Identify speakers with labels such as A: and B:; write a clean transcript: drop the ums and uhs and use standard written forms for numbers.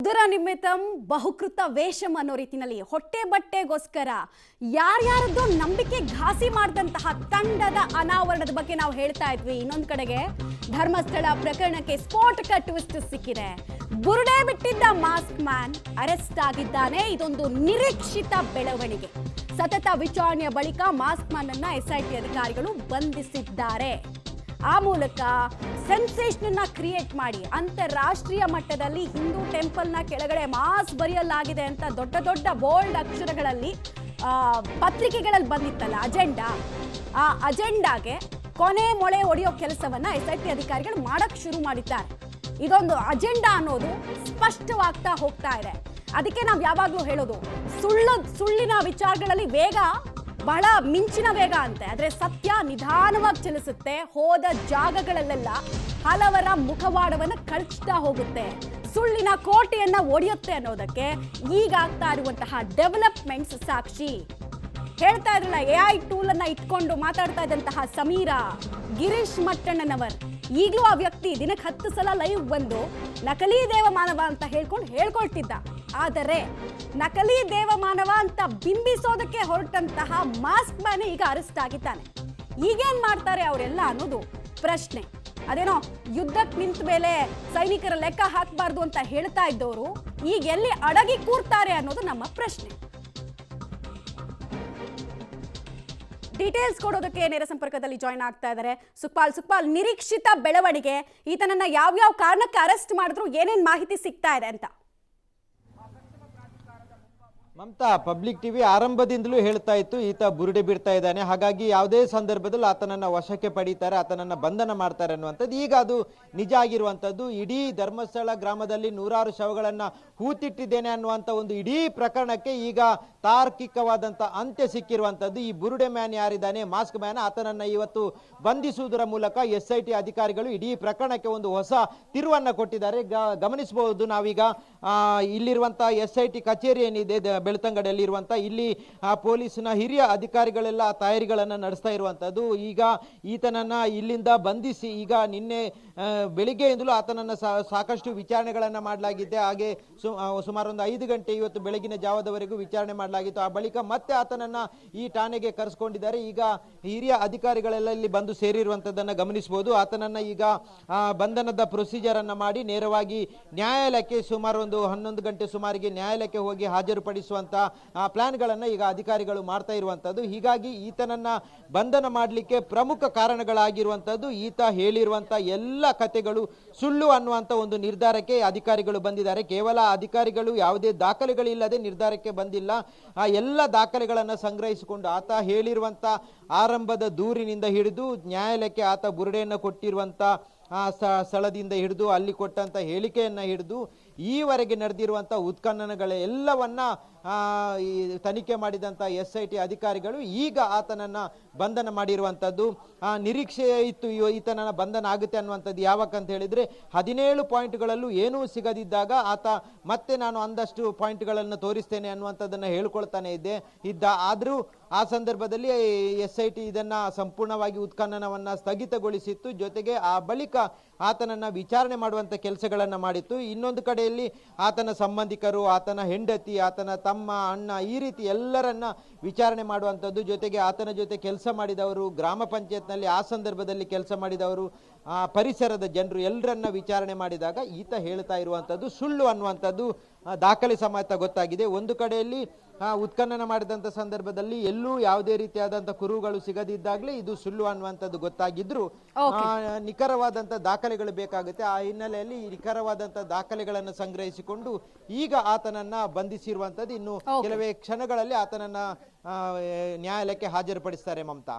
A: ಉದರ ನಿಮಿತ್ತಂ ಬಹುಕೃತ ವೇಷಂ ಅನ್ನೋ ರೀತಿನಲ್ಲಿ ಹೊಟ್ಟೆ ಬಟ್ಟೆಗೋಸ್ಕರ ಯಾರ್ಯಾರದ್ದು ನಂಬಿಕೆ ಘಾಸಿ ಮಾಡಿದಂತಹ ತಂಡದ ಅನಾವರಣದ ಬಗ್ಗೆ ನಾವು ಹೇಳ್ತಾ ಇದ್ವಿ. ಇನ್ನೊಂದು ಕಡೆಗೆ ಧರ್ಮಸ್ಥಳ ಪ್ರಕರಣಕ್ಕೆ ಸ್ಫೋಟಕ ಟ್ವಿಸ್ಟ್ ಸಿಕ್ಕಿದೆ. ಬುರುಡೆ ಬಿಟ್ಟಿದ್ದ ಮಾಸ್ಕ್ ಮ್ಯಾನ್ ಅರೆಸ್ಟ್ ಆಗಿದ್ದಾನೆ. ಇದೊಂದು ನಿರೀಕ್ಷಿತ ಬೆಳವಣಿಗೆ. ಸತತ ವಿಚಾರಣೆಯ ಬಳಿಕ ಮಾಸ್ಕ್ ಮ್ಯಾನ್ ಅನ್ನ ಎಸ್ಐಟಿ ಅಧಿಕಾರಿಗಳು ಬಂಧಿಸಿದ್ದಾರೆ. ಆ ಮೂಲಕ ಸೆನ್ಸೇಷನ್ ಕ್ರಿಯೇಟ್ ಮಾಡಿ ಅಂತಾರಾಷ್ಟ್ರೀಯ ಮಟ್ಟದಲ್ಲಿ ಹಿಂದೂ ಟೆಂಪಲ್ ನ ಕೆಳಗಡೆ ಮಾಸ್ ಬರೆಯಲಾಗಿದೆ ಅಂತ ದೊಡ್ಡ ದೊಡ್ಡ ಬೋಲ್ಡ್ ಅಕ್ಷರಗಳಲ್ಲಿ ಪತ್ರಿಕೆಗಳಲ್ಲಿ ಬಂದಿತ್ತಲ್ಲ ಅಜೆಂಡಾ, ಆ ಅಜೆಂಡಾಗೆ ಕೊನೆ ಮೊಳೆ ಹೊಡೆಯೋ ಕೆಲಸವನ್ನ ಎಸ್ಐಟಿ ಅಧಿಕಾರಿಗಳು ಮಾಡಕ್ ಶುರು ಮಾಡಿದ್ದಾರೆ. ಇದೊಂದು ಅಜೆಂಡಾ ಅನ್ನೋದು ಸ್ಪಷ್ಟವಾಗ್ತಾ ಹೋಗ್ತಾ ಇದೆ. ಅದಕ್ಕೆ ನಾವು ಯಾವಾಗ್ಲೂ ಹೇಳೋದು, ಸುಳ್ಳಿನ ವಿಚಾರಗಳಲ್ಲಿ ವೇಗ ಬಹಳ ಮಿಂಚಿನ ವೇಗ ಅಂತೆ, ಆದ್ರೆ ಸತ್ಯ ನಿಧಾನವಾಗಿ ಚಲಿಸುತ್ತೆ. ಹೋದ ಜಾಗಗಳಲ್ಲೆಲ್ಲ ಹಲವರ ಮುಖವಾಡವನ್ನ ಕಳ್ಚ್ತಾ ಹೋಗುತ್ತೆ, ಸುಳ್ಳಿನ ಕೋಟೆಯನ್ನ ಒಡೆಯುತ್ತೆ ಅನ್ನೋದಕ್ಕೆ ಈಗ ಆಗ್ತಾ ಇರುವಂತಹ ಡೆವಲಪ್ಮೆಂಟ್ಸ್ ಸಾಕ್ಷಿ. ಹೇಳ್ತಾ ಇದ್ರಲ್ಲ, AI ಟೂಲ್ ಅನ್ನ ಇಟ್ಕೊಂಡು ಮಾತಾಡ್ತಾ ಇದ್ದಂತಹ ಸಮೀರಾ ಗಿರೀಶ್ ಮಟ್ಟಣ್ಣನವರ್, ಈಗಲೂ ಆ ವ್ಯಕ್ತಿ ದಿನಕ್ಕೆ 10 ಸಲ ಲೈವ್ ಬಂದು ನಕಲಿ ದೇವಮಾನವ ಅಂತ ಹೇಳ್ಕೊಳ್ತಿದ್ದ. ಆದರೆ ನಕಲಿ ದೇವಮಾನವ ಅಂತ ಬಿಂಬಿಸೋದಕ್ಕೆ ಹೊರಟಂತಹ ಮಾಸ್ಕ್ ಮ್ಯಾನ್ ಈಗ ಅರೆಸ್ಟ್ ಆಗಿದ್ದಾನೆ. ಈಗೇನ್ ಮಾಡ್ತಾರೆ ಅವರೆಲ್ಲ ಅನ್ನೋದು ಪ್ರಶ್ನೆ. ಅದೇನೋ ಯುದ್ಧಕ್ಕೆ ನಿಂತ ಮೇಲೆ ಸೈನಿಕರ ಲೆಕ್ಕ ಹಾಕಬಾರ್ದು ಅಂತ ಹೇಳ್ತಾ ಇದ್ದವರು ಈಗ ಎಲ್ಲಿ ಅಡಗಿ ಕೂರ್ತಾರೆ ಅನ್ನೋದು ನಮ್ಮ ಪ್ರಶ್ನೆ. ಡೀಟೇಲ್ಸ್ ಕೊಡೋದಕ್ಕೆ ನೇರ ಸಂಪರ್ಕದಲ್ಲಿ ಜಾಯ್ನ್ ಆಗ್ತಾ ಇದ್ದಾರೆ ಸುಕ್ಪಾಲ್. ನಿರೀಕ್ಷಿತ ಬೆಳವಣಿಗೆ, ಈತನನ್ನ ಯಾವ್ಯಾವ ಕಾರಣಕ್ಕೆ ಅರೆಸ್ಟ್ ಮಾಡಿದ್ರು, ಏನೇನ್ ಮಾಹಿತಿ ಸಿಗ್ತಾ ಇದೆ ಅಂತ?
B: ಮಮತಾ, ಪಬ್ಲಿಕ್ ಟಿವಿ ಆರಂಭದಿಂದಲೂ ಹೇಳ್ತಾ ಇತ್ತು ಈತ ಬುರುಡೆ ಬಿಡ್ತಾ ಇದ್ದಾನೆ, ಹಾಗಾಗಿ ಯಾವುದೇ ಸಂದರ್ಭದಲ್ಲಿ ಆತನನ್ನ ವಶಕ್ಕೆ ಪಡೀತಾರೆ, ಆತನನ್ನ ಬಂಧನ ಮಾಡ್ತಾರೆ ಅನ್ನುವಂಥದ್ದು. ಈಗ ಅದು ನಿಜ ಆಗಿರುವಂಥದ್ದು. ಇಡೀ ಧರ್ಮಸ್ಥಳ ಗ್ರಾಮದಲ್ಲಿ 100 ಶವಗಳನ್ನ ಹೂತಿಟ್ಟಿದ್ದೇನೆ ಅನ್ನುವಂಥ ಒಂದು ಇಡೀ ಪ್ರಕರಣಕ್ಕೆ ಈಗ ತಾರ್ಕಿಕವಾದಂಥ ಅಂತ್ಯ ಸಿಕ್ಕಿರುವಂಥದ್ದು. ಈ ಬುರುಡೆ ಮ್ಯಾನ್ ಯಾರಿದ್ದಾನೆ, ಮಾಸ್ಕ್ ಮ್ಯಾನ್, ಆತನನ್ನ ಇವತ್ತು ಬಂಧಿಸುವುದರ ಮೂಲಕ SIT ಅಧಿಕಾರಿಗಳು ಇಡೀ ಪ್ರಕರಣಕ್ಕೆ ಒಂದು ಹೊಸ ತಿರುವನ್ನ ಕೊಟ್ಟಿದ್ದಾರೆ. ಗಮನಿಸಬಹುದು ನಾವೀಗ ಇಲ್ಲಿರುವಂಥ SIT ಕಚೇರಿ ಏನಿದೆ ಬೆಳ್ತಂಗಡಿಯಲ್ಲಿ ಇರುವಂತ, ಇಲ್ಲಿ ಪೊಲೀಸ್ನ ಹಿರಿಯ ಅಧಿಕಾರಿಗಳೆಲ್ಲ ತಯಾರಿಗಳನ್ನ ನಡೆಸ್ತಾ ಇರುವಂತದ್ದು. ಈಗ ಈತನನ್ನ ಇಲ್ಲಿಂದ ಬಂಧಿಸಿ ಈಗ ನಿನ್ನೆ ಬೆಳಿಗ್ಗೆಯಿಂದಲೂ ಆತನನ್ನ ಸಾಕಷ್ಟು ವಿಚಾರಣೆಗಳನ್ನ ಮಾಡಲಾಗಿದೆ. ಹಾಗೆ ಸುಮಾರು ಒಂದು 5 ಗಂಟೆ ಇವತ್ತು ಬೆಳಗಿನ ಜಾವದವರೆಗೂ ವಿಚಾರಣೆ ಮಾಡಲಾಗಿತ್ತು. ಆ ಬಳಿಕ ಮತ್ತೆ ಆತನನ್ನ ಈ ಠಾಣೆಗೆ ಕರೆಸ್ಕೊಂಡಿದ್ದಾರೆ. ಈಗ ಹಿರಿಯ ಅಧಿಕಾರಿಗಳೆಲ್ಲ ಇಲ್ಲಿ ಬಂದು ಸೇರಿರುವಂತದ್ದನ್ನ ಗಮನಿಸಬಹುದು. ಆತನನ್ನ ಈಗ ಬಂಧನದ ಪ್ರೊಸೀಜರ್ ಅನ್ನ ಮಾಡಿ ನೇರವಾಗಿ ನ್ಯಾಯಾಲಯಕ್ಕೆ ಸುಮಾರು ಒಂದು 11 ಗಂಟೆ ಸುಮಾರಿಗೆ ನ್ಯಾಯಾಲಯಕ್ಕೆ ಹೋಗಿ ಹಾಜರುಪಡಿಸುವಂತ ಪ್ಲಾನ್ಗಳನ್ನ ಈಗ ಅಧಿಕಾರಿಗಳು ಮಾಡ್ತಾ ಇರುವಂತದ್ದು. ಹೀಗಾಗಿ ಈತನನ್ನ ಬಂಧನ ಮಾಡಲಿಕ್ಕೆ ಪ್ರಮುಖ ಕಾರಣಗಳಾಗಿರುವಂತದ್ದು ಈತ ಹೇಳಿರುವಂತ ಎಲ್ಲ ಕಥೆಗಳು ಸುಳ್ಳು ಅನ್ನುವಂತ ಒಂದು ನಿರ್ಧಾರಕ್ಕೆ ಅಧಿಕಾರಿಗಳು ಬಂದಿದ್ದಾರೆ. ಕೇವಲ ಅಧಿಕಾರಿಗಳು ಯಾವುದೇ ದಾಖಲೆಗಳಿಲ್ಲದೆ ನಿರ್ಧಾರಕ್ಕೆ ಬಂದಿಲ್ಲ. ಆ ಎಲ್ಲ ದಾಖಲೆಗಳನ್ನ ಸಂಗ್ರಹಿಸಿಕೊಂಡು ಆತ ಹೇಳಿರುವಂತ ಆರಂಭದ ದೂರಿನಿಂದ ಹಿಡಿದು ನ್ಯಾಯಾಲಯಕ್ಕೆ ಆತ ಬುರುಡೆಯನ್ನು ಕೊಟ್ಟಿರುವಂತ ಸ್ಥಳದಿಂದ ಹಿಡಿದು ಅಲ್ಲಿ ಕೊಟ್ಟಂತ ಹೇಳಿಕೆಯನ್ನ ಹಿಡಿದು ಈವರೆಗೆ ನಡೆದಿರುವಂತ ಉತ್ಖನನಗಳ ಎಲ್ಲವನ್ನ ತನಿಖೆ ಮಾಡಿದಂತ SIT ಅಧಿಕಾರಿಗಳು ಈಗ ಆತನನ್ನ ಬಂಧನ ಮಾಡಿರುವಂತದ್ದು. ನಿರೀಕ್ಷೆ ಇತ್ತು ಈತನನ್ನ ಬಂಧನ ಆಗುತ್ತೆ ಅನ್ನುವಂಥದ್ದು. ಯಾವಕ್ಕಂತ ಹೇಳಿದ್ರೆ 17 ಪಾಯಿಂಟ್ಗಳಲ್ಲೂ ಏನೂ ಸಿಗದಿದ್ದಾಗ ಆತ ಮತ್ತೆ ನಾನು ಒಂದಷ್ಟು ಪಾಯಿಂಟ್ಗಳನ್ನು ತೋರಿಸ್ತೇನೆ ಅನ್ನುವಂಥದ್ದನ್ನ ಹೇಳ್ಕೊಳ್ತಾನೆ ಇದ್ದ. ಆದ್ರೂ ಆ ಸಂದರ್ಭದಲ್ಲಿ SIT ಇದನ್ನ ಸಂಪೂರ್ಣವಾಗಿ ಉತ್ಖನನವನ್ನ ಸ್ಥಗಿತಗೊಳಿಸಿತ್ತು. ಜೊತೆಗೆ ಆ ಬಳಿಕ ಆತನನ್ನ ವಿಚಾರಣೆ ಮಾಡುವಂತ ಕೆಲಸಗಳನ್ನ ಮಾಡಿತ್ತು. ಇನ್ನೊಂದು ಕಡೆಯಲ್ಲಿ ಆತನ ಸಂಬಂಧಿಕರು, ಆತನ ಹೆಂಡತಿ, ಆತನ ತಮ್ಮ, ಅಣ್ಣ, ಈ ರೀತಿ ಎಲ್ಲರನ್ನ ವಿಚಾರಣೆ ಮಾಡುವಂಥದ್ದು. ಜೊತೆಗೆ ಆತನ ಜೊತೆ ಕೆಲಸ ಮಾಡಿದವರು, ಗ್ರಾಮ ಪಂಚಾಯತ್ನಲ್ಲಿ ಆ ಸಂದರ್ಭದಲ್ಲಿ ಕೆಲಸ ಮಾಡಿದವರು, ಪರಿಸರದ ಜನರು ಎಲ್ಲರನ್ನ ವಿಚಾರಣೆ ಮಾಡಿದಾಗ ಈತ ಹೇಳ್ತಾ ಇರುವಂಥದ್ದು ಸುಳ್ಳು ಅನ್ನುವಂಥದ್ದು ದಾಖಲೆ ಸಮೇತ ಗೊತ್ತಾಗಿದೆ. ಒಂದು ಕಡೆಯಲ್ಲಿ ಉತ್ಖನನ ಮಾಡಿದಂಥ ಸಂದರ್ಭದಲ್ಲಿ ಎಲ್ಲೂ ಯಾವುದೇ ರೀತಿಯಾದಂಥ ಕುರುಹುಗಳು ಸಿಗದಿದ್ದಾಗಲೇ ಇದು ಸುಳ್ಳು ಅನ್ನುವಂಥದ್ದು ಗೊತ್ತಾಗಿದ್ರು ನಿಖರವಾದಂಥ ದಾಖಲೆಗಳು ಬೇಕಾಗುತ್ತೆ. ಆ ಹಿನ್ನೆಲೆಯಲ್ಲಿ ನಿಖರವಾದಂಥ ದಾಖಲೆಗಳನ್ನು ಸಂಗ್ರಹಿಸಿಕೊಂಡು ಈಗ ಆತನನ್ನ ಬಂಧಿಸಿರುವಂಥದ್ದು. ಇನ್ನು ಕೆಲವೇ ಕ್ಷಣಗಳಲ್ಲಿ ಆತನನ್ನ ನ್ಯಾಯಾಲಯಕ್ಕೆ ಹಾಜರುಪಡಿಸ್ತಾರೆ. ಮಮತಾ,